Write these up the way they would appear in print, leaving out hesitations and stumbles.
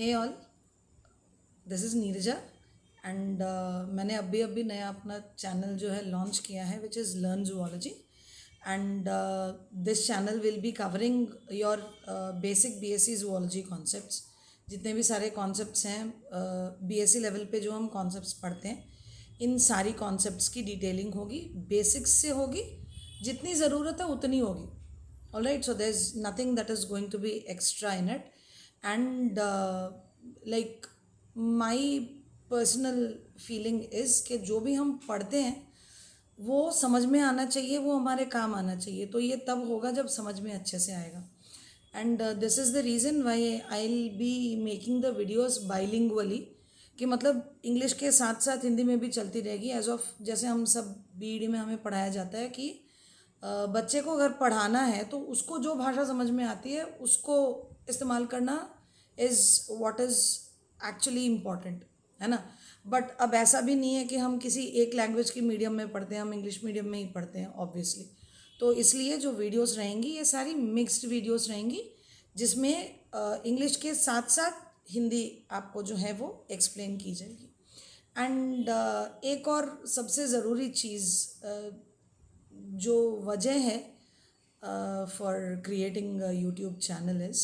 Hey all, this is Neerja and मैंने अभी नया अपना चैनल जो है लॉन्च किया है which is learn zoology and this channel will be covering your basic BSc zoology concepts. जितने भी सारे कॉन्सेप्ट्स हैं बीएससी लेवल पे जो हम कॉन्सेप्ट्स पढ़ते हैं, इन सारी कॉन्सेप्ट्स की डिटेलिंग होगी, बेसिक्स से होगी, जितनी ज़रूरत है उतनी होगी। All right, so there's nothing that is going to be extra in it, and like my personal feeling is कि जो भी हम पढ़ते हैं वो समझ में आना चाहिए, वो हमारे काम आना चाहिए। तो ये तब होगा जब समझ में अच्छे से आएगा। And this is the reason why I will be making the videos bilingually, कि मतलब इंग्लिश के साथ साथ हिंदी में भी चलती रहेगी। एज ऑफ जैसे हम सब बीईडी में हमें पढ़ाया जाता है कि बच्चे को अगर पढ़ाना है तो उसको जो भाषा समझ में आती है उसको इस्तेमाल करना is what is actually important, है ना। बट अब ऐसा भी नहीं है कि हम किसी एक लैंग्वेज की मीडियम में पढ़ते हैं, हम इंग्लिश मीडियम में ही पढ़ते हैं ऑब्वियसली। तो इसलिए जो वीडियोस रहेंगी ये सारी मिक्स्ड वीडियोस रहेंगी, जिसमें इंग्लिश के साथ साथ हिंदी आपको जो है वो एक्सप्लेन की जाएगी। एंड एक और सबसे ज़रूरी चीज़ जो वजह है for creating YouTube channel is,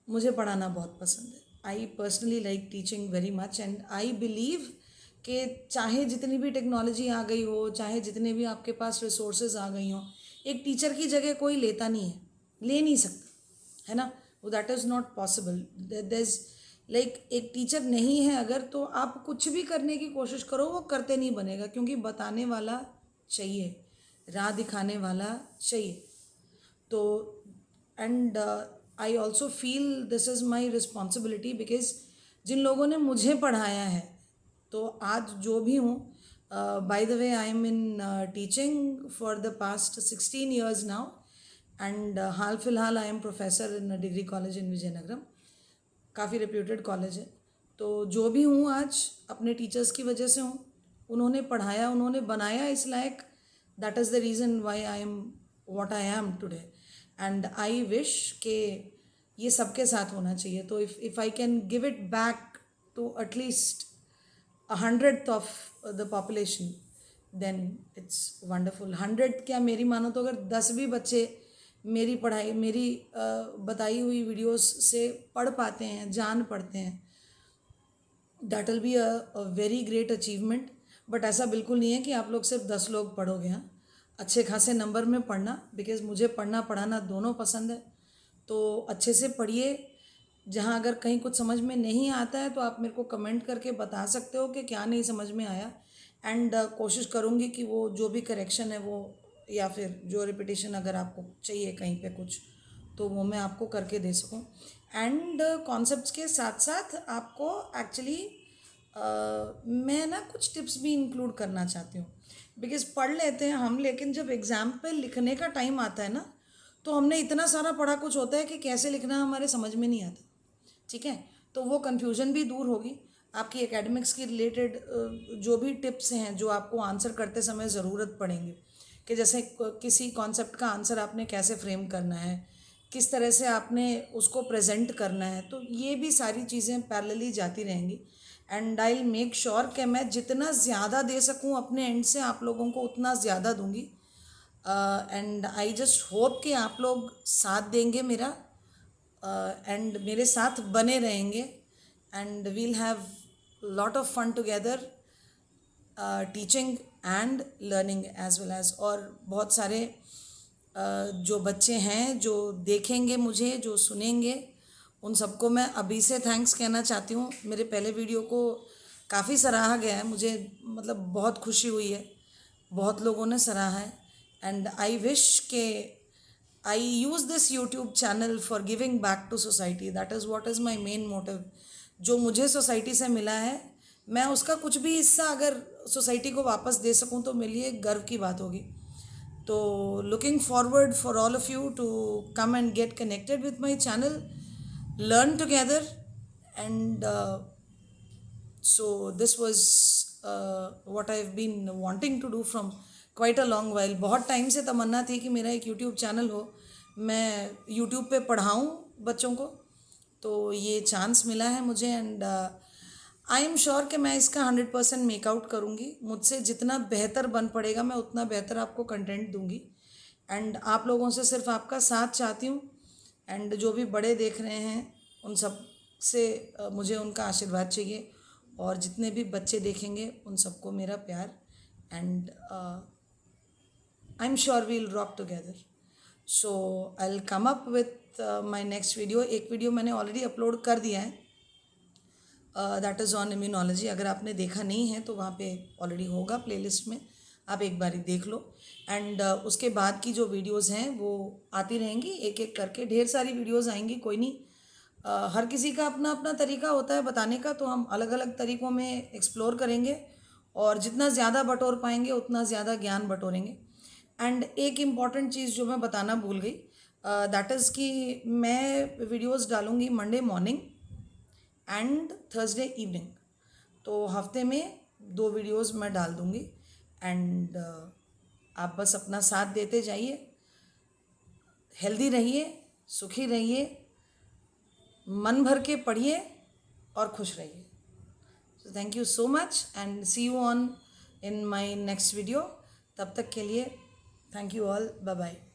मुझे पढ़ाना बहुत पसंद है। I personally like teaching very much and I believe कि चाहे जितनी भी टेक्नोलॉजी आ गई हो, चाहे जितने भी आपके पास रिसोर्सेज आ गई हों, एक टीचर की जगह कोई लेता नहीं है, ले नहीं सकता, है ना। वो that is not possible. There is like एक टीचर नहीं है अगर, तो आप कुछ भी करने की कोशिश करो वो करते नहीं बनेगा, क्योंकि बताने वाला चाहिए, राह दिखाने वाला चाहिए। तो and I also feel this is my responsibility, because जिन लोगों ने मुझे पढ़ाया है, तो आज जो भी हूँ, by the way I am in teaching for the past 16 years now and हाल फिलहाल I am professor in degree college in Vizianagaram, काफ़ी रेप्यूटेड कॉलेज है। तो जो भी हूँ आज अपने टीचर्स की वजह से हूँ, उन्होंने पढ़ाया, उन्होंने बनाया इस लायक। That is the reason why I am what I am today and I wish के ये सबके साथ होना चाहिए। तो if I can give it back to at least 100th of the population, then it's wonderful. 100 क्या, मेरी मानो तो अगर 10 भी बच्चे मेरी पढ़ाई, मेरी बताई हुई वीडियोस से पढ़ पाते हैं, जान पढ़ते हैं, that will be a very great achievement. But ऐसा बिल्कुल नहीं है कि आप लोग सिर्फ 10 लोग पढ़ोगे। हाँ, अच्छे खासे नंबर में पढ़ना, बिकॉज मुझे पढ़ना पढ़ाना दोनों पसंद है। तो अच्छे से पढ़िए। जहाँ अगर कहीं कुछ समझ में नहीं आता है तो आप मेरे को कमेंट करके बता सकते हो कि क्या नहीं समझ में आया, एंड कोशिश करूँगी कि वो जो भी करेक्शन है वो, या फिर जो रिपीटेशन अगर आपको चाहिए कहीं पे कुछ, तो वो मैं आपको करके दे सकूँ। एंड कॉन्सेप्ट्स के साथ साथ आपको एक्चुअली मैं ना कुछ टिप्स भी इंक्लूड करना चाहती हूँ, बिकॉज पढ़ लेते हैं हम, लेकिन जब एग्ज़ाम पे लिखने का टाइम आता है ना, तो हमने इतना सारा पढ़ा, कुछ होता है कि कैसे लिखना हमारे समझ में नहीं आता। ठीक है, तो वो कन्फ्यूजन भी दूर होगी। आपकी एकेडमिक्स की रिलेटेड जो भी टिप्स हैं जो आपको आंसर करते समय ज़रूरत पड़ेंगे, कि जैसे किसी कॉन्सेप्ट का आंसर आपने कैसे फ्रेम करना है, किस तरह से आपने उसको प्रेजेंट करना है, तो ये भी सारी चीज़ें पैरेलली जाती रहेंगी। And I will make sure कि मैं जितना ज़्यादा दे सकूँ अपने एंड से आप लोगों को उतना ज़्यादा दूंगी। एंड आई जस्ट होप कि आप लोग साथ देंगे मेरा, एंड मेरे साथ बने रहेंगे, and we'll have lot of fun together, teaching and learning as well as. और बहुत सारे जो बच्चे हैं जो देखेंगे मुझे, जो सुनेंगे, उन सबको मैं अभी से थैंक्स कहना चाहती हूँ। मेरे पहले वीडियो को काफ़ी सराहा गया है, मुझे मतलब बहुत खुशी हुई है, बहुत लोगों ने सराहा है। एंड आई विश के I use this YouTube channel for giving back to society. That is what is my main motive. जो मुझे सोसाइटी से मिला है, मैं उसका कुछ भी हिस्सा अगर सोसाइटी को वापस दे सकूं तो मेरे लिए गर्व की बात होगी। तो looking forward for all of you to come and get connected with my channel, learn together, and so this was what I've been wanting to do from quite a long while। बहुत time से तमन्ना थी कि मेरा एक YouTube channel हो, मैं YouTube पे पढ़ाऊँ बच्चों को, तो ये चांस मिला है मुझे एंड आई एम श्योर कि मैं इसका 100% मेकआउट करूँगी। मुझसे जितना बेहतर बन पड़ेगा मैं उतना बेहतर आपको कंटेंट दूँगी एंड आप लोगों से सिर्फ आपका साथ चाहती हूँ एंड जो भी बड़े देख रहे हैं उन सब से मुझे उनका आशीर्वाद चाहिए और जितने भी बच्चे देखेंगे उन सबको मेरा प्यार and I am sure we'll rock together. So I will come up with my next video. एक वीडियो मैंने ऑलरेडी अपलोड कर दिया है, दैट इज़ ऑन इम्यूनोलॉजी। अगर आपने देखा नहीं है तो वहाँ पे ऑलरेडी होगा प्लेलिस्ट में, आप एक बारी देख लो एंड उसके बाद की जो वीडियोस हैं वो आती रहेंगी एक एक करके, ढेर सारी वीडियोस आएंगी, कोई नहीं। हर किसी का अपना अपना तरीका होता है बताने का, तो हम अलग अलग तरीक़ों में एक्सप्लोर करेंगे और जितना ज़्यादा बटोर पाएंगे उतना ज़्यादा ज्ञान बटोरेंगे। एंड एक इम्पॉर्टेंट चीज़ जो मैं बताना भूल गई, दैट इज़ कि मैं वीडियोस डालूँगी Monday morning and Thursday evening. तो हफ्ते में 2 वीडियोस मैं डाल दूँगी एंड आप बस अपना साथ देते जाइए, हेल्दी रहिए, सुखी रहिए, मन भर के पढ़िए और खुश रहिए। So thank you so much and see you on in my next video. तब तक के लिए thank you all, bye bye.